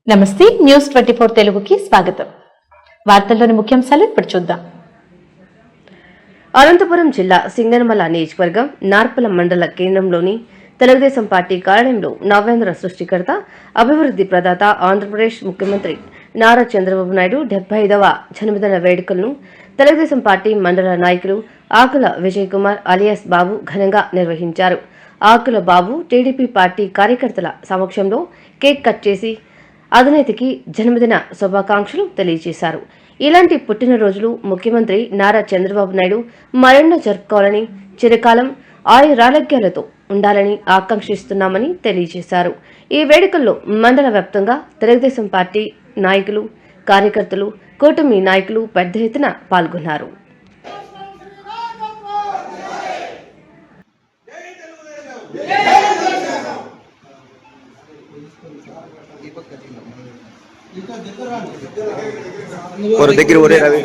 నమస్తే న్యూస్ 24 తెలుగుకి స్వాగతం. వార్తల్లోని ముఖ్యాంశాలు ఇప్పుడు చూద్దాం. అనంతపురం జిల్లా సింగనమల నియోజకవర్గం నార్పల మండల కేంద్రంలోని తెలుగుదేశం పార్టీ కార్యాలయంలో నవేంద్ర సృష్టికర్త అభివృద్ధి ప్రదాత ఆంధ్రప్రదేశ్ ముఖ్యమంత్రి నారా చంద్రబాబు నాయుడు 75వ జన్మదిన వేడుకలను తెలుగుదేశం పార్టీ మండల నాయకులు ఆకుల విజయ్ కుమార్ అలియాస్ బాబు ఘనంగా నిర్వహించారు. ఆకుల బాబు టీడీపీ పార్టీ కార్యకర్తల సమక్షంలో కేక్ కట్ చేసి అధినేతకి జన్మదిన శుభాకాంక్షలు తెలియజేశారు. ఇలాంటి పుట్టినరోజులు ముఖ్యమంత్రి నారా చంద్రబాబు నాయుడు మరెన్నో జరుపుకోవాలని, చిరకాలం ఆయురారోగ్యాలతో ఉండాలని ఆకాంక్షిస్తున్నామని తెలియజేశారు. ఈ వేడుకల్లో మండల వ్యాప్తంగా తెలుగుదేశం పార్టీ నాయకులు, కార్యకర్తలు, కూటమి నాయకులు పెద్ద ఎత్తున పాల్గొన్నారు. और దగ్గర ఒరే రవి